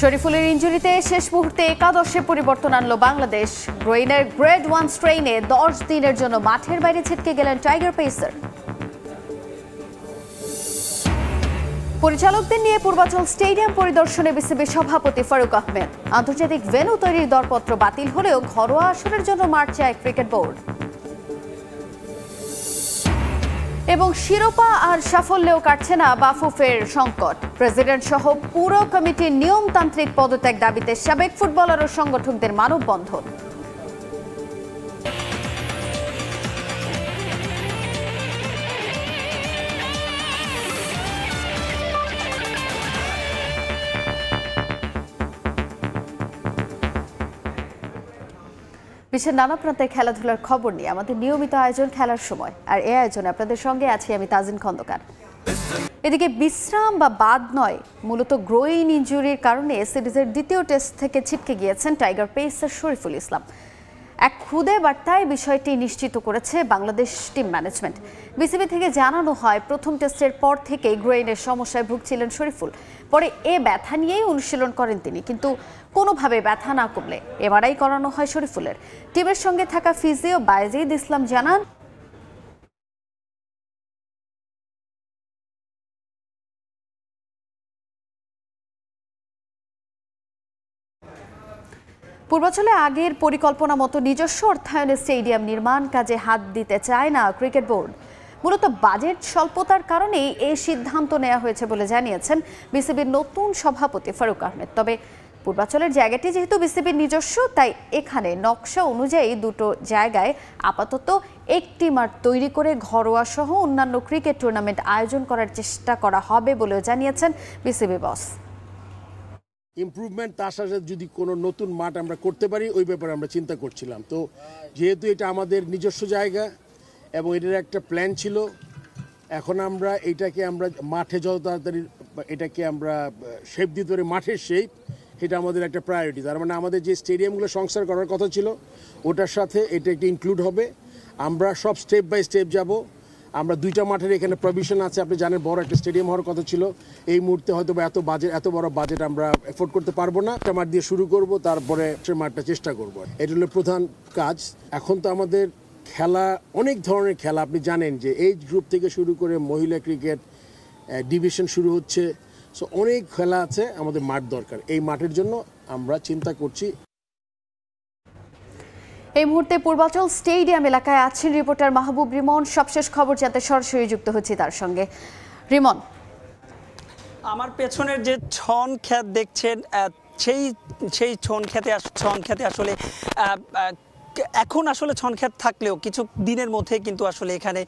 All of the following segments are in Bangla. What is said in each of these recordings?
শরীফুলের ইনজুরিতে শেষ মুহূর্তে একাদশে পরিবর্তন আনলো বাংলাদেশ। গ্রেইনের গ্রেড 1 স্ট্রেইনে 10 দিনের জন্য মাঠের বাইরে ছিটকে গেলেন টাইগার পেসার। পরিচালকদের নিয়ে পূর্বাচল স্টেডিয়াম পরিদর্শনে বিসিবি সভাপতি ফারুক আহমেদ। আন্তর্জাতিক ভেন্যু তৈরির দরপত্র বাতিল হলেও ঘরোয়া আসরের জন্য মাঠ চায় ক্রিকেট বোর্ড। এবং শিরোপা আর সাফল্যেও কাটছে না বাফুফের সংকট। প্রেসিডেন্ট সহ পুরো কমিটির নিয়মতান্ত্রিক পদত্যাগ দাবিতে সাবেক ফুটবলার ও সংগঠকদের মানববন্ধন। বিশ্বের নানা প্রান্তের খেলাধুলার খবর নিয়ে আমাদের নিয়মিত আয়োজন খেলার সময়, আর এই আয়োজনে আপনাদের সঙ্গে আছি আমি তাজিন খন্দকার। এদিকে বিশ্রাম বা বাদ নয়, মূলত গ্রোইন ইনজুরির কারণে সিরিজের দ্বিতীয় টেস্ট থেকে ছিটকে গিয়েছেন টাইগার পেসার শরীফুল ইসলাম। এক খুদে বার্তায় বিষয়টি নিশ্চিত করেছে বাংলাদেশ টিম ম্যানেজমেন্ট। বিসিবি থেকে জানানো হয়, প্রথম টেস্টের পর থেকেই গ্রোইনের সমস্যায় ভুগছিলেন শরীফুল। পরে এ ব্যথা নিয়েই অনুশীলন করেন তিনি, কিন্তু কোনোভাবে ব্যথা না কমলে এমআরআই করানো হয় শরীফুলের। টিমের সঙ্গে থাকা ফিজিও বায়েজিদ ইসলাম জানান, পূর্বাচলে আগের পরিকল্পনা মতো নিজস্ব অর্থায়নে স্টেডিয়াম নির্মাণ কাজে হাত দিতে চায় না ক্রিকেট বোর্ড। মূলত বাজেট স্বল্পতার কারণেই এই সিদ্ধান্ত নেওয়া হয়েছে বলে জানিয়েছেন বিসিবির নতুন সভাপতি ফারুক আহমেদ। তবে পূর্বাচলের জায়গাটি যেহেতু বিসিবির নিজস্ব, তাই এখানে নকশা অনুযায়ী দুটো জায়গায় আপাতত একটি মাঠ তৈরি করে ঘরোয়া সহ অন্যান্য ক্রিকেট টুর্নামেন্ট আয়োজন করার চেষ্টা করা হবে বলেও জানিয়েছেন বিসিবি বস। ইমপ্রুভমেন্ট, তার সাথে যদি কোনো নতুন মাঠ আমরা করতে পারি ওই ব্যাপারে আমরা চিন্তা করছিলাম। তো যেহেতু এটা আমাদের নিজস্ব জায়গা এবং এটার একটা প্ল্যান ছিল, এখন আমরা এটাকে আমরা মাঠে যত তাড়াতাড়ি এটাকে আমরা শেপ দিতে পারি, মাঠের শেপ, এটা আমাদের একটা প্রায়োরিটি। তার মানে আমাদের যে স্টেডিয়ামগুলো সংস্কার করার কথা ছিল ওটার সাথে এটা একটা ইনক্লুড হবে। আমরা সব স্টেপ বাই স্টেপ যাব। আমরা দুইটা মাঠের এখানে প্রভিশন আছে, আপনি জানেন বড় একটা স্টেডিয়াম হওয়ার কথা ছিল। এই মুহূর্তে হয়তো এত বড় বাজেট আমরা এফোর্ড করতে পারবো না। একটা মাঠ দিয়ে শুরু করব, তারপরে সে মাঠটা চেষ্টা করব। এটা হলো প্রধান কাজ। এখন তো আমাদের খেলা, অনেক ধরনের খেলা, আপনি জানেন যে এজ গ্রুপ থেকে শুরু করে মহিলা ক্রিকেট ডিভিশন শুরু হচ্ছে। সো অনেক খেলা আছে, আমাদের মাঠ দরকার। এই মাঠের জন্য আমরা চিন্তা করছি। এই মুহূর্তে পূর্বাচল স্টেডিয়াম এলাকায় আছেন রিপোর্টার মাহবুব রিমন। সবশেষ খবর জানতে সরাসরি যুক্ত হচ্ছে তার সঙ্গে। রিমন, আমার পেছনের যে ছন ক্ষেত দেখছেন, সেই ছন খেতে আসলে এখন আসলে ছনক্ষেত থাকলেও কিছু দিনের মধ্যে কিন্তু আসলে এখানে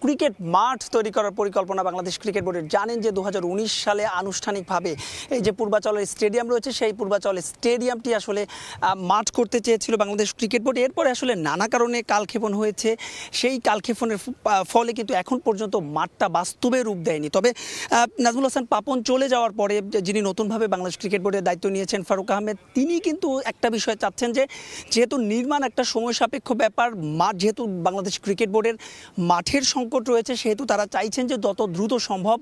ক্রিকেট মাঠ তৈরি করার পরিকল্পনা বাংলাদেশ ক্রিকেট বোর্ডের। জানেন যে 2019 সালে আনুষ্ঠানিকভাবে এই যে পূর্বাচলের স্টেডিয়াম রয়েছে, সেই পূর্বাচলের স্টেডিয়ামটি আসলে মাঠ করতে চেয়েছিল বাংলাদেশ ক্রিকেট বোর্ড। এরপরে আসলে নানা কারণে কালক্ষেপণ হয়েছে। সেই কালক্ষেপণের ফলে কিন্তু এখন পর্যন্ত মাঠটা বাস্তবে রূপ দেয়নি। তবে নাজমুল হাসান পাপন চলে যাওয়ার পরে যিনি নতুনভাবে বাংলাদেশ ক্রিকেট বোর্ডের দায়িত্ব নিয়েছেন ফারুক আহমেদ, তিনি কিন্তু একটা বিষয় চাচ্ছেন যে যেহেতু নির্মাণ একটা সময় সাপেক্ষ ব্যাপার, মাঠ যেহেতু বাংলাদেশ ক্রিকেট বোর্ডের মাঠের সংকট রয়েছে, সেহেতু তারা চাইছেন যে যত দ্রুত সম্ভব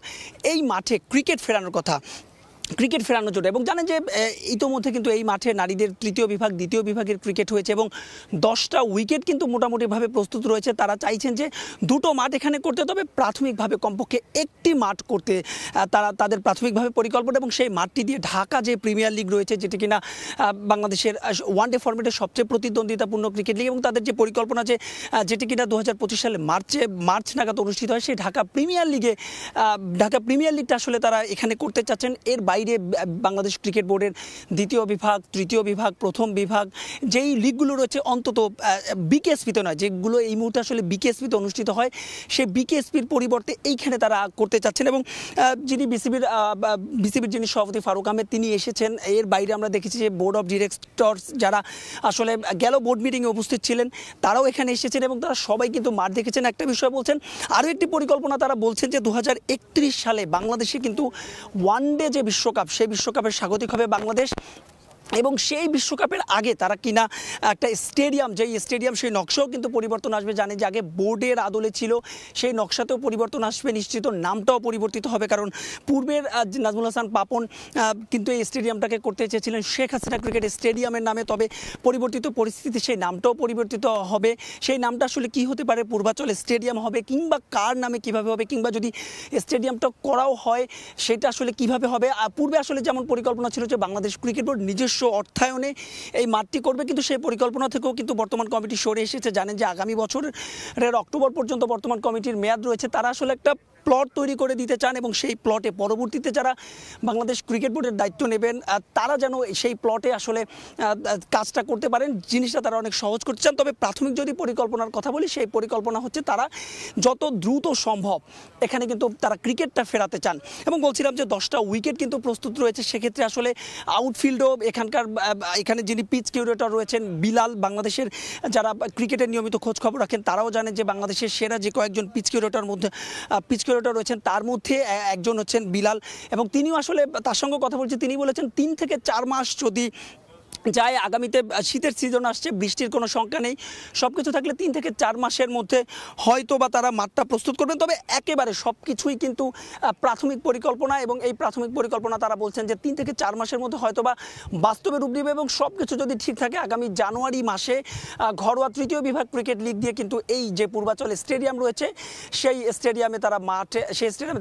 এই মাঠে ক্রিকেট ফেরানোর জন্য। এবং জানেন যে ইতোমধ্যে কিন্তু এই মাঠে নারীদের তৃতীয় বিভাগ, দ্বিতীয় বিভাগের ক্রিকেট হয়েছে এবং 10টা উইকেট কিন্তু মোটামুটিভাবে প্রস্তুত রয়েছে। তারা চাইছেন যে দুটো মাঠ এখানে করতে, তবে প্রাথমিকভাবে কমপক্ষে একটি মাঠ করতে তাদের প্রাথমিকভাবে পরিকল্পনা। এবং সেই মাঠটি দিয়ে ঢাকা যে প্রিমিয়ার লিগ রয়েছে, যেটি কিনা বাংলাদেশের ওয়ানডে ফরম্যাটের সবচেয়ে প্রতিদ্বন্দ্বিতাপূর্ণ ক্রিকেট লিগ, এবং তাদের যে পরিকল্পনা যেটি কিনা 2025 সালে মার্চ নাগাদ অনুষ্ঠিত হয়, সেই ঢাকা প্রিমিয়ার লিগটা আসলে তারা এখানে করতে চাচ্ছেন। এর বাইরে বাংলাদেশ ক্রিকেট বোর্ডের দ্বিতীয় বিভাগ, তৃতীয় বিভাগ, প্রথম বিভাগ যেই লিগগুলো রয়েছে, অন্তত বিকেএসপিতে নয়, যেগুলো এই মুহূর্তে আসলে বিকেএসপিতে অনুষ্ঠিত হয়, সেই বিকেএসপির পরিবর্তে এইখানে তারা করতে চাচ্ছেন। এবং যিনি বিসিবির যিনি সভাপতি ফারুক আহমেদ, তিনি এসেছেন। এর বাইরে আমরা দেখেছি যে বোর্ড অফ ডিরেক্টরস যারা আসলে গেল বোর্ড মিটিংয়ে উপস্থিত ছিলেন, তারাও এখানে এসেছেন এবং তারা সবাই কিন্তু মাঠ দেখেছেন। একটা বিষয় বলছেন, আরও একটি পরিকল্পনা তারা বলছেন যে 2031 সালে বাংলাদেশে কিন্তু ওয়ানডে যে বিশ্বকাপ, সেই বিশ্বকাপের স্বাগতিক হবে বাংলাদেশ। এবং সেই বিশ্বকাপের আগে তারা কিনা একটা স্টেডিয়াম, যেই স্টেডিয়াম সেই নকশাও কিন্তু পরিবর্তন আসবে। জানে যে আগে বোর্ডের আদলে ছিল, সেই নকশাতেও পরিবর্তন আসবে নিশ্চিত, নামটাও পরিবর্তিত হবে। কারণ পূর্বের নাজমুল হাসান পাপন কিন্তু এই স্টেডিয়ামটাকে করতে চেয়েছিলেন শেখ হাসিনা ক্রিকেট স্টেডিয়ামের নামে, তবে পরিবর্তিত পরিস্থিতি সেই নামটাও পরিবর্তিত হবে। সেই নামটা আসলে কি হতে পারে, পূর্বাচল স্টেডিয়াম হবে কিংবা কার নামে কিভাবে হবে, কিংবা যদি স্টেডিয়ামটা করাও হয় সেটা আসলে কিভাবে হবে। পূর্বে আসলে যেমন পরিকল্পনা ছিল যে বাংলাদেশ ক্রিকেট বোর্ড নিজস্ব অর্থায়নে এই মাঠটি করবে, কিন্তু সেই পরিকল্পনা থেকেও কিন্তু বর্তমান কমিটি সরে এসেছে। জানেন যে আগামী বছরের অক্টোবর পর্যন্ত বর্তমান কমিটির মেয়াদ রয়েছে। তারা আসলে একটা প্লট তৈরি করে দিতে চান এবং সেই প্লটে পরবর্তীতে যারা বাংলাদেশ ক্রিকেট বোর্ডের দায়িত্ব নেবেন তারা যেন সেই প্লটে আসলে কাজটা করতে পারেন, জিনিসটা তারা অনেক সহজ করতে চান। তবে প্রাথমিক যদি পরিকল্পনার কথা বলি, সেই পরিকল্পনা হচ্ছে তারা যত দ্রুত সম্ভব এখানে কিন্তু তারা ক্রিকেটটা ফেরাতে চান। এবং বলছিলাম যে 10টা উইকেট কিন্তু প্রস্তুত রয়েছে, সেক্ষেত্রে আসলে আউটফিল্ডও এখানে যিনি পিচ কিউরেটর রয়েছেন বিলাল, বাংলাদেশের যারা ক্রিকেটের নিয়মিত খোঁজ খবর রাখেন তারাও জানেন যে বাংলাদেশের সেরা যে কয়েকজন পিচ কিউরেটর রয়েছেন তার মধ্যে একজন হচ্ছেন বিলাল, এবং তিনিও আসলে তার সঙ্গে কথা বলছি, তিনি বলেছেন 3 থেকে 4 মাস যদি যায়, আগামীতে শীতের সিজন আসছে, বৃষ্টির কোনো সংখ্যা নেই, সব কিছু থাকলে 3 থেকে 4 মাসের মধ্যে হয়তো বা তারা মাঠটা প্রস্তুত করবেন। তবে একেবারে সব কিছুই কিন্তু প্রাথমিক পরিকল্পনা, এবং এই প্রাথমিক পরিকল্পনা তারা বলছেন যে 3 থেকে 4 মাসের মধ্যে হয়তো বা বাস্তবে রূপ নেবে, এবং সব কিছু যদি ঠিক থাকে আগামী জানুয়ারি মাসে ঘরোয়া তৃতীয় বিভাগ ক্রিকেট লিগ দিয়ে কিন্তু এই যে পূর্বাচল স্টেডিয়াম রয়েছে সেই স্টেডিয়ামে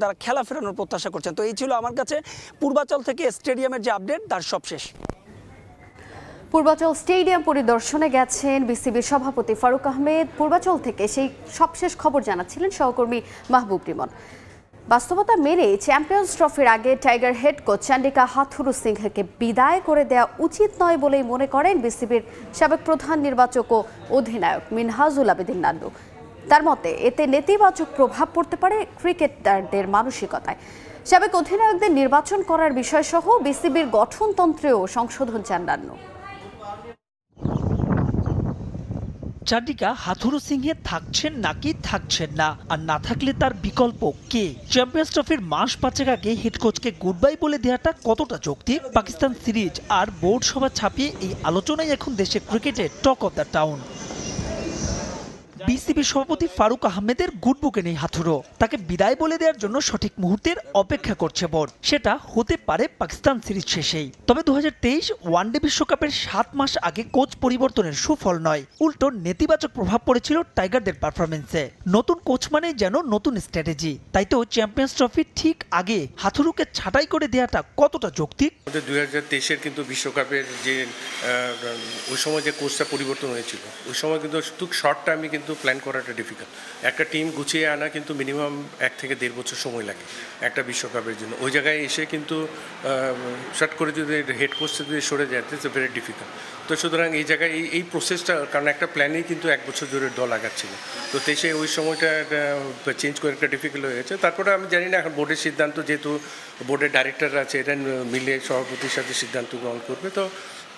তারা খেলা ফেরানোর প্রত্যাশা করছেন। তো এই ছিল আমার কাছে পূর্বাচল থেকে স্টেডিয়ামের যে আপডেট তার সবশেষ। পূর্বাচল স্টেডিয়াম পরিদর্শনে গেছেন বিসিবির সভাপতি ফারুক আহমেদ। পূর্বাচল থেকে সেই সবশেষ খবর জানাচ্ছিলেন সহকর্মী মাহবুব রিমন। বাস্তবতা মেনে চ্যাম্পিয়ন্স ট্রফির আগে tiger head coach Chandika Hathuru সিংহকে বিদায় করে দেওয়া উচিত নয় বলেই মনে করেন বিসিবির সাবেক প্রধান নির্বাচক ও অধিনায়ক মিনহাজুল আবেদিন নান্নু। তার মতে এতে নেতিবাচক প্রভাব পড়তে পারে ক্রিকেটারদের মানসিকতায়। সাবেক অধিনায়কদের নির্বাচন করার বিষয়সহ বিসিবির গঠনতন্ত্রেও সংশোধন চান নান্নু। চান্ডিকা হাথুরু সিংহে থাকছেন নাকি থাকছেন না, আর না থাকলে তার বিকল্প কে? চ্যাম্পিয়ন্স ট্রফির মাস 5 আগে হেড কোচকে গুড বাই বলে দেওয়াটা কতটা যৌক্তিক? পাকিস্তান সিরিজ আর বোর্ড সভা ছাপিয়ে এই আলোচনায় এখন দেশে ক্রিকেটের talk of the town. BCB সভাপতি ফারুক আহমেদের গুডবুকে নেই হাথুরু, তাকে বিদায় বলে দেওয়ার জন্য সঠিক মুহূর্তের অপেক্ষা করছে বোর্ড। সেটা হতে পারে পাকিস্তান সিরিজ শেষেই। তবে 2023 ওয়ানডে বিশ্বকাপের 7 মাস আগে কোচ পরিবর্তনের সুফল নয়, উল্টো নেতিবাচক প্রভাব পড়েছিল টাইগারদের পারফরমেন্সে। নতুন কোচ মানে যেন নতুন স্ট্র্যাটেজি। তাই তো চ্যাম্পিয়ন্স ট্রফি ঠিক আগে হাথুরুকে ছাঁটাই করে দেওয়াটা কতটা যৌক্তিক? 2023-এর কিন্তু বিশ্বকাপের যে ওই সময় যে কোচটা পরিবর্তন হয়েছিল, ওই সময় কিন্তু খুব শর্ট টাইমে কিন্তু প্ল্যান করাটা ডিফিকাল্ট। একটা টিম গুছিয়ে আনা কিন্তু মিনিমাম 1 থেকে 1.5 বছর সময় লাগে একটা বিশ্বকাপের জন্য। ওই জায়গায় এসে কিন্তু শর্ট করে যদি হেড কোচ যদি সরে যায়, ইটস ভেরি ডিফিকাল্ট। তো সুতরাং এই জায়গায় এই প্রসেসটা, কারণ একটা প্ল্যানেই কিন্তু 1 বছর ধরে দল আগাচ্ছিল, তো দেশে ওই সময়টা চেঞ্জ করে একটা ডিফিকাল্ট হয়ে গেছে। তারপরে আমি জানি না এখন বোর্ডের সিদ্ধান্ত, যেহেতু বোর্ডের ডাইরেক্টররা আছে, এটা মিলে সভাপতির সাথে সিদ্ধান্ত গ্রহণ করবে, তো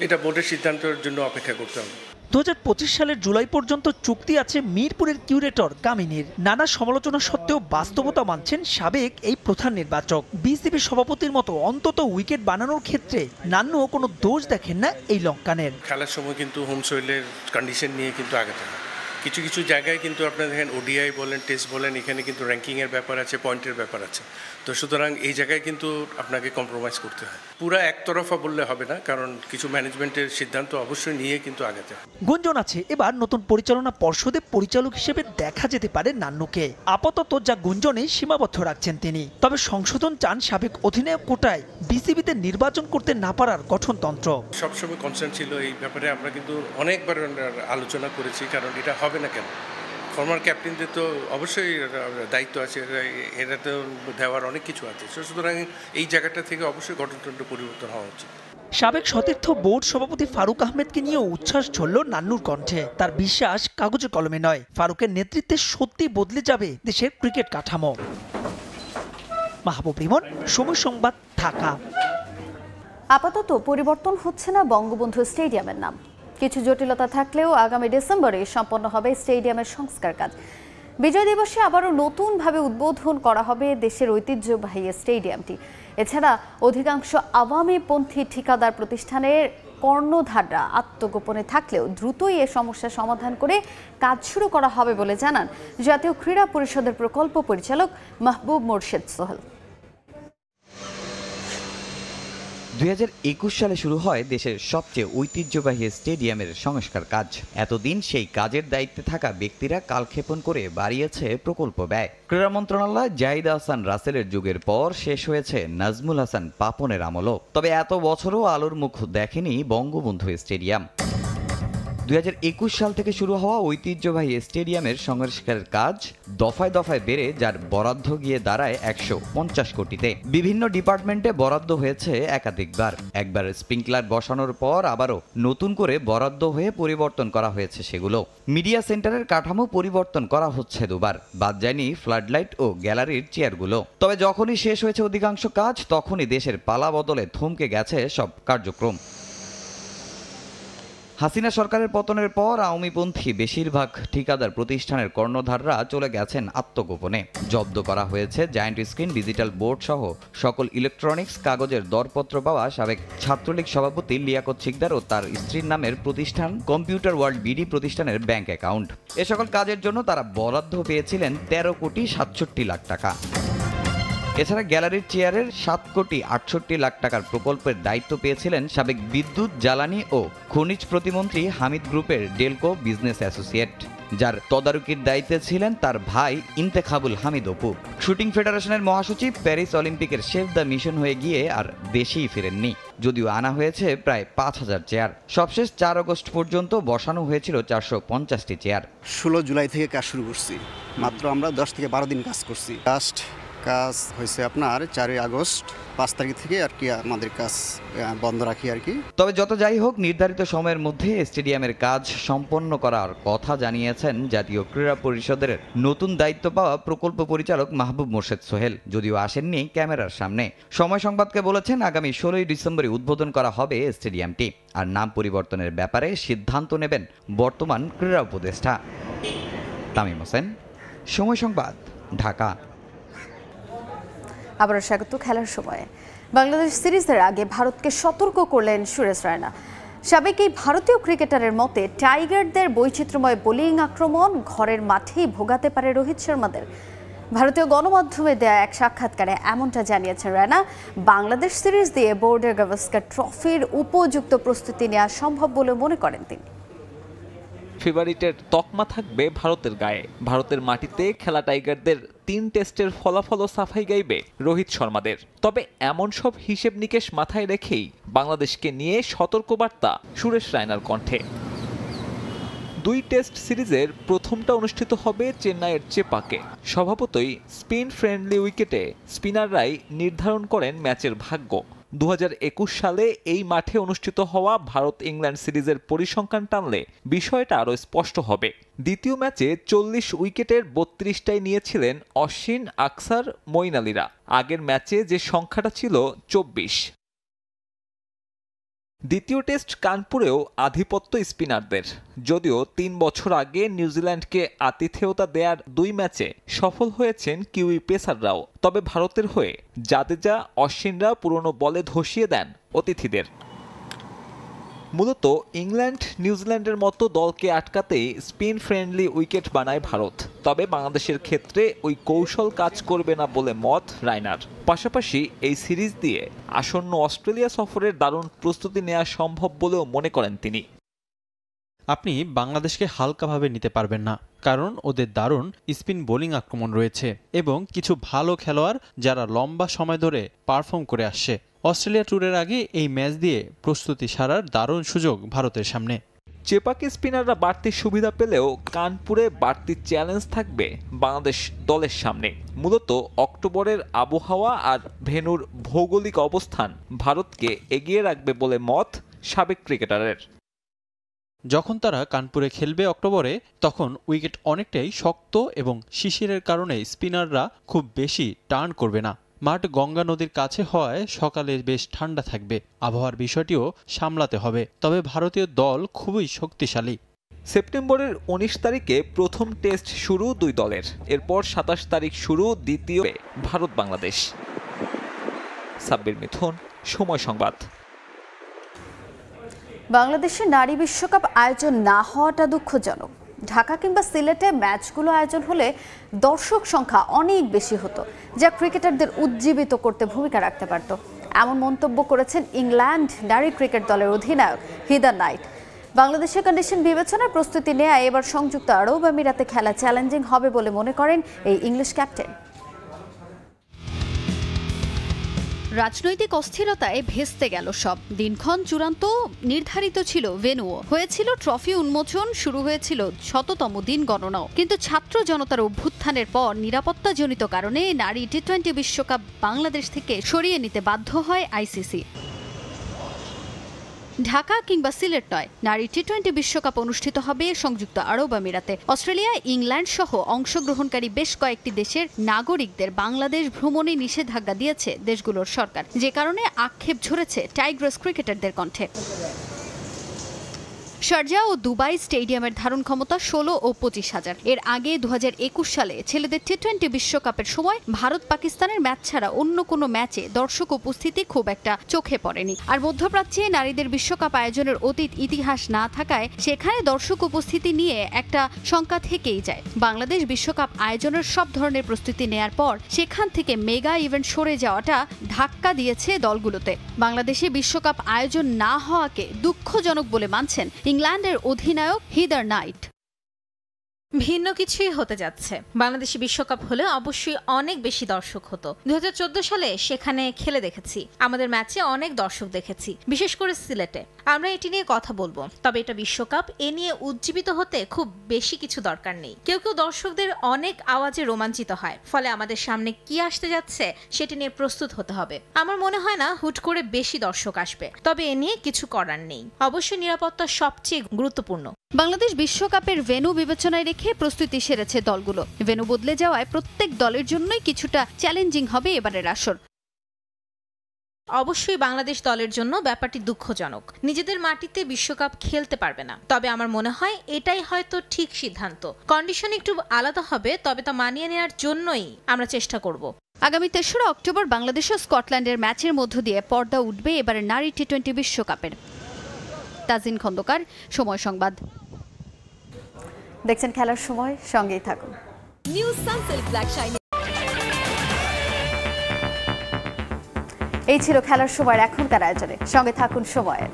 এটা বোর্ডের সিদ্ধান্তের জন্য অপেক্ষা করতে হবে। 2025 সালের জুলাই পর্যন্ত চুক্তি আছে মিরপুরের কিউরেটর কামিনীর। নানা সমালোচনা সত্ত্বেও বাস্তবতা মানছেন সাবেক এই প্রধান নির্বাচক। বিসিবি সভাপতির মতো অন্তত উইকেট বানানোর ক্ষেত্রে নান্নুও কোনো দোষ দেখেন না এই লঙ্কানের। খেলার সময় কিন্তু হোম সয়েলের কন্ডিশন নিয়ে কিন্তু আগাতে হয়। কিছু কিছু জায়গায় কিন্তু আপনারা দেখেন ওডিআই বলেন, টেস্ট বলেন, এখানে কিন্তু র্যাঙ্কিংয়ের ব্যাপার আছে, পয়েন্টের ব্যাপার আছে। তো সুতরাং এই জায়গায় কিন্তু আপনাকে কম্প্রোমাইজ করতে হয়। পুরা একতরফা বললে হবে না, কারণ কিছু ম্যানেজমেন্টের সিদ্ধান্ত অবশ্যই নিয়ে কিন্তু আগাতে হয়। গুঞ্জন আছে এবার নতুন পরিচালনা পর্ষদে পরিচালক হিসেবে দেখা যেতে পারে নান্নুকে। আপাতত যা গুঞ্জনে সীমাবদ্ধ রাখছেন তিনি। তবে সংশোধন চান সাবেক অধিনায়ক কোটায় বিসিবিতে নির্বাচন করতে না পারার গঠনতন্ত্র। সবসময় কনসার্ন ছিল এই ব্যাপারে, আমরা কিন্তু অনেকবার আলোচনা করেছি, কারণ এটা হবে না কেন? ফর্মার ক্যাপ্টেনদের তো অবশ্যই দায়িত্ব আছে, এটা তো দেওয়ার অনেক কিছু আছে। সুতরাং এই জায়গাটা থেকে অবশ্যই গঠনতন্ত্র পরিবর্তন হওয়া উচিত। সাবেক সতীর্থ বোর্ড সভাপতি ফারুক আহমেদকে নিয়ে উচ্ছ্বাস ঝরল নান্নুর কণ্ঠে। তার বিশ্বাস কাগজে কলমে নয়, ফারুকের নেতৃত্বে সত্যি বদলে যাবে দেশের ক্রিকেট কাঠামো। মাহবুব রিমন, সময় সংবাদ, ঢাকা। আপাতত পরিবর্তন হচ্ছে না বঙ্গবন্ধু স্টেডিয়ামের নাম। কিছু জটিলতা থাকলেও আগামী ডিসেম্বরে সম্পন্ন হবে স্টেডিয়ামের সংস্কার কাজ। বিজয় দিবসে আবারও নতুনভাবে উদ্বোধন করা হবে দেশের ঐতিহ্যবাহী স্টেডিয়ামটি। এছাড়া অধিকাংশ আওয়ামীপন্থী ঠিকাদার প্রতিষ্ঠানের কর্ণধাররা আত্মগোপনে থাকলেও দ্রুতই এ সমস্যার সমাধান করে কাজ শুরু করা হবে বলে জানান জাতীয় ক্রীড়া পরিষদের প্রকল্প পরিচালক মাহবুব মোর্শেদ সোহেল। 2021 সালে শুরু হয় দেশের সবচেয়ে ঐতিহ্যবাহী স্টেডিয়ামের সংস্কার কাজ। এতদিন সেই কাজের দায়িত্বে থাকা ব্যক্তিরা কালক্ষেপণ করে বাড়িয়েছে প্রকল্প ব্যয়। ক্রীড়া মন্ত্রণালয় জাহিদ আহসান রাসেলের যুগের পর শেষ হয়েছে নাজমুল হাসান পাপনের আমলও। তবে এত বছরও আলোর মুখ দেখেনি বঙ্গবন্ধু স্টেডিয়াম। 2021 সাল থেকে শুরু হওয়া ঐতিহ্যবাহী স্টেডিয়ামের সংস্কারের কাজ দফায় দফায় বেড়ে যার বরাদ্দ গিয়ে দাঁড়ায় 150 কোটিতে। বিভিন্ন ডিপার্টমেন্টে বরাদ্দ হয়েছে একাধিকবার। একবার স্প্রিংকলার বসানোর পর আবারও নতুন করে বরাদ্দ হয়ে পরিবর্তন করা হয়েছে সেগুলো। মিডিয়া সেন্টারের কাঠামো পরিবর্তন করা হচ্ছে দুবার, বাদ যায়নি ফ্লাডলাইট ও গ্যালারির চেয়ারগুলো। তবে যখনই শেষ হয়েছে অধিকাংশ কাজ তখনই দেশের পালা বদলে থমকে গেছে সব কার্যক্রম। হাসিনা সরকারের পতনের পর আওয়ামীপন্থী বেশিরভাগ ঠিকাদার প্রতিষ্ঠানের কর্ণধাররা চলে গেছেন আত্মগোপনে। জব্দ করা হয়েছে জায়ান্ট স্ক্রিন, ডিজিটাল বোর্ড সহ সকল ইলেকট্রনিক্স কাগজের দরপত্র পাওয়া সাবেক ছাত্রলীগ সভাপতি লিয়াকত শিকদার ও তার স্ত্রীর নামের প্রতিষ্ঠান কম্পিউটার ওয়ার্ল্ড বিডি প্রতিষ্ঠানের ব্যাংক অ্যাকাউন্ট। এ সকল কাজের জন্য তারা বরাদ্দ পেয়েছিলেন 13,67,00,000 টাকা। এছাড়া গ্যালারির চেয়ারের 7,68,00,000 টাকার প্রকল্পের দায়িত্ব পেয়েছিলেন সাবেক বিদ্যুৎ, জ্বালানি ও খনিজ প্রতিমন্ত্রী হামিদ গ্রুপের ডেলকো বিজনেস অ্যাসোসিয়েট, যার তদারকির দায়িত্বে ছিলেন তার ভাই ইন্তেখাবুল হামিদ অপু। শুটিং ফেডারেশনের মহাসচিব প্যারিস অলিম্পিকের শেফ দ্য মিশন হয়ে গিয়ে আর দেশেই ফেরেননি, যদিও আনা হয়েছে প্রায় 5,000 চেয়ার। সবশেষ 4 আগস্ট পর্যন্ত বসানো হয়েছিল 450টি চেয়ার। 16 জুলাই থেকে কাজ শুরু করছি, মাত্র আমরা 10 থেকে 12 দিন কাজ করছি। কাজ হয়েছে আপনার 4 আগস্ট, 5 তারিখ থেকে আর কি আমাদের কাজ বন্ধ রাখি আর কি। তবে যত যাই হোক, নির্ধারিত সময়ের মধ্যে স্টেডিয়ামের কাজ সম্পন্ন করার কথা জানিয়েছেন জাতীয় ক্রীড়া পরিষদের নতুন দায়িত্ব পাওয়া প্রকল্প পরিচালক মাহবুব মোর্শেদ সোহেল, যদিও আসেননি ক্যামেরার সামনে। সময় সংবাদকে বলেছেন আগামী 16 ডিসেম্বরে উদ্বোধন করা হবে স্টেডিয়ামটি, আর নাম পরিবর্তনের ব্যাপারে সিদ্ধান্ত নেবেন বর্তমান ক্রীড়া উপদেষ্টা। তামিম হোসেন, সময় সংবাদ, ঢাকা। আবারও স্বাগত খেলার সময়ে। বাংলাদেশ সিরিজের আগে ভারতকে সতর্ক করলেন সুরেশ রায়না। সাবেক এই ভারতীয় ক্রিকেটারের মতে টাইগারদের বৈচিত্র্যময় বোলিং আক্রমণ ঘরের মাঠেই ভোগাতে পারে রোহিত শর্মাদের। ভারতীয় গণমাধ্যমে দেয়া এক সাক্ষাৎকারে এমনটা জানিয়েছেন রায়না। বাংলাদেশ সিরিজ দিয়ে বোর্ডের গাভাস্কার ট্রফির উপযুক্ত প্রস্তুতি নেওয়া সম্ভব বলে মনে করেন তিনি। ফেভারিটের তকমা থাকবে ভারতের গায়ে। ভারতের মাটিতে খেলা টাইগারদের 3 টেস্টের ফলাফলও সাফাই গাইবে রোহিত শর্মাদের। তবে এমন সব হিসেব নিকেশ মাথায় রেখেই বাংলাদেশকে নিয়ে সতর্কবার্তা সুরেশ রায়নার কণ্ঠে। 2 টেস্ট সিরিজের প্রথমটা অনুষ্ঠিত হবে চেন্নাইয়ের চেপাকে। স্বভাবতই স্পিন ফ্রেন্ডলি উইকেটে স্পিনাররাই নির্ধারণ করেন ম্যাচের ভাগ্য। 2021 সালে এই মাঠে অনুষ্ঠিত হওয়া ভারত ইংল্যান্ড সিরিজের পরিসংখ্যান টানলে বিষয়টা আরও স্পষ্ট হবে। দ্বিতীয় ম্যাচে 40 উইকেটের 32টাই নিয়েছিলেন অশ্বিন, আকসার, মঈন আলীরা। আগের ম্যাচে যে সংখ্যাটা ছিল 24। দ্বিতীয় টেস্ট কানপুরেও আধিপত্য স্পিনারদের। যদিও 3 বছর আগে নিউজিল্যান্ডকে আতিথেয়তা দেয়ার 2 ম্যাচে সফল হয়েছেন কিউই পেসাররাও। তবে ভারতের হয়ে জাদেজা, অশ্বিনরা পুরনো বলে ধসিয়ে দেন অতিথিদের। মূলত ইংল্যান্ড, নিউজিল্যান্ডের মতো দলকে আটকাতেই স্পিন ফ্রেন্ডলি উইকেট বানায় ভারত। তবে বাংলাদেশের ক্ষেত্রে ওই কৌশল কাজ করবে না বলে মত রায়নার। পাশাপাশি এই সিরিজ দিয়ে আসন্ন অস্ট্রেলিয়া সফরের দারুণ প্রস্তুতি নেওয়া সম্ভব বলেও মনে করেন তিনি। আপনি বাংলাদেশকে হালকাভাবে নিতে পারবেন না, কারণ ওদের দারুণ স্পিন বোলিং আক্রমণ রয়েছে এবং কিছু ভালো খেলোয়াড় যারা লম্বা সময় ধরে পারফর্ম করে আসছে। অস্ট্রেলিয়া ট্যুরের আগে এই ম্যাচ দিয়ে প্রস্তুতি সারার দারুণ সুযোগ ভারতের সামনে। চেপাকে স্পিনাররা বাড়তি সুবিধা পেলেও কানপুরে বাড়তি চ্যালেঞ্জ থাকবে বাংলাদেশ দলের সামনে। মূলত অক্টোবরের আবহাওয়া আর ভেন্যুর ভৌগোলিক অবস্থান ভারতকে এগিয়ে রাখবে বলে মত সাবেক ক্রিকেটারের। যখন তারা কানপুরে খেলবে অক্টোবরে, তখন উইকেট অনেকটাই শক্ত এবং শিশিরের কারণে স্পিনাররা খুব বেশি টার্ন করবে না। মাঠ গঙ্গা নদীর কাছে হওয়ায় সকালে বেশ ঠান্ডা থাকবে। আবহাওয়ার বিষয়টিও সামলাতে হবে। তবে ভারতীয় দল খুবই শক্তিশালী। সেপ্টেম্বরের 19 তারিখে প্রথম টেস্ট শুরু 2 দলের। এরপর 27 তারিখ শুরু দ্বিতীয় ভারত বাংলাদেশ। সাব্বির মিথুন, সময় সংবাদ। বাংলাদেশের নারী বিশ্বকাপ আয়োজন না হওয়াটা দুঃখজনক। ঢাকা কিংবা সিলেটে ম্যাচগুলো আয়োজন হলে দর্শক সংখ্যা অনেক বেশি হতো, যা ক্রিকেটারদের উজ্জীবিত করতে ভূমিকা রাখতে পারত। এমন মন্তব্য করেছেন ইংল্যান্ড নারী ক্রিকেট দলের অধিনায়ক হিদার নাইট। বাংলাদেশের কন্ডিশন বিবেচনায় প্রস্তুতি নেওয়া এবার সংযুক্ত আরব আমিরাতে খেলা চ্যালেঞ্জিং হবে বলে মনে করেন এই ইংলিশ ক্যাপ্টেন। রাজনৈতিক অস্থিরতায় ভেস্তে গেল সব। দিনক্ষণ চূড়ান্ত, নির্ধারিত ছিল ভেন্যুও, হয়েছিল ট্রফি উন্মোচন, শুরু হয়েছিল শততম দিন গণনাও। কিন্তু ছাত্র জনতার অভ্যুত্থানের পর নিরাপত্তাজনিত কারণে নারী টি-20 বিশ্বকাপ বাংলাদেশ থেকে সরিয়ে নিতে বাধ্য হয় আইসিসি। ঢাকা কিংবা সিলেট নয়, নারী টি-20 বিশ্বকাপ অনুষ্ঠিত হবে সংযুক্ত আরব আমিরাতে। অস্ট্রেলিয়া, ইংল্যান্ড সহ অংশগ্রহণকারী বেশ কয়েকটি দেশের নাগরিকদের বাংলাদেশ ভ্রমণে নিষেধাজ্ঞা দিয়েছে দেশগুলোর সরকার, যে কারণে আক্ষেপ ঝরেছে টাইগ্রেস ক্রিকেটারদের কণ্ঠে। শারজাহ ও দুবাই স্টেডিয়ামের ধারণ ক্ষমতা 16 ও 25,000। এর আগে 2021 সালে ছেলেদের টি-20 বিশ্বকাপের সময় ভারত পাকিস্তানের ম্যাচ ছাড়া অন্য কোনো ম্যাচে দর্শক উপস্থিতি খুব একটা চোখে পড়েনি। আর মধ্যপ্রাচ্যে নারীদের বিশ্বকাপ আয়োজনের অতীত ইতিহাস না থাকায় সেখানে দর্শক উপস্থিতি নিয়ে একটা শঙ্কা থেকেই যায়। বাংলাদেশ বিশ্বকাপ আয়োজনের সব ধরনের প্রস্তুতি নেয়ার পর সেখান থেকে মেগা ইভেন্ট সরে যাওয়াটা ধাক্কা দিয়েছে দলগুলোতে। বাংলাদেশে বিশ্বকাপ আয়োজন না হওয়াকে দুঃখজনক বলে মানছেন ইংল্যান্ডের অধিনায়ক হিদার নাইট। ভিন্ন কিছুই হতে যাচ্ছে। বাংলাদেশি বিশ্বকাপ হলে অবশ্যই অনেক বেশি দর্শক হতো। 2014 সালে সেখানে খেলে দেখেছি, আমাদের ম্যাচে অনেক দর্শক দেখেছি, বিশেষ করে সিলেটে। আমরা এটি নিয়ে কথা বলবো, তবে এটা বিশ্বকাপ, এ নিয়ে উজ্জীবিত হতে খুব বেশি কিছু দরকার নেই। কেউ কেউ দর্শকদের অনেক আওয়াজে রোমাঞ্চিত হয়, ফলে আমাদের সামনে কি আসতে যাচ্ছে সেটি নিয়ে প্রস্তুত হতে হবে। আমার মনে হয় না হুট করে বেশি দর্শক আসবে, তবে এ নিয়ে কিছু করার নেই। অবশ্যই নিরাপত্তা সবচেয়ে গুরুত্বপূর্ণ। বাংলাদেশ বিশ্বকাপের ভেন্যু বিবেচনায় রেখে প্রস্তুতি সেরেছে দলগুলো। ভেন্যু বদলে যাওয়ায় প্রত্যেক দলের জন্যই কিছুটা চ্যালেঞ্জিং হবে এবারের আসর। অবশ্যই বাংলাদেশ দলের জন্য ব্যাপারটি দুঃখজনক, নিজেদের মাটিতে বিশ্বকাপ খেলতে পারবে না। তবে আমার মনে হয় এটাই হয়তো ঠিক সিদ্ধান্ত। কন্ডিশন একটু আলাদা হবে, তবে তা মানিয়ে নেওয়ার জন্যই আমরা চেষ্টা করব। আগামী 3রা অক্টোবর বাংলাদেশ ও স্কটল্যান্ডের ম্যাচের মধ্য দিয়ে পর্দা উঠবে এবারের নারী টি-20 বিশ্বকাপের। তাজিন খন্দকার, সময় সংবাদ। দেখছেন খেলার সময়, সঙ্গেই থাকুন। New Sunsilk black shine. এই ছিল খেলার সময়ের এখনকার আয়োজনে, সঙ্গে থাকুন সময়ের।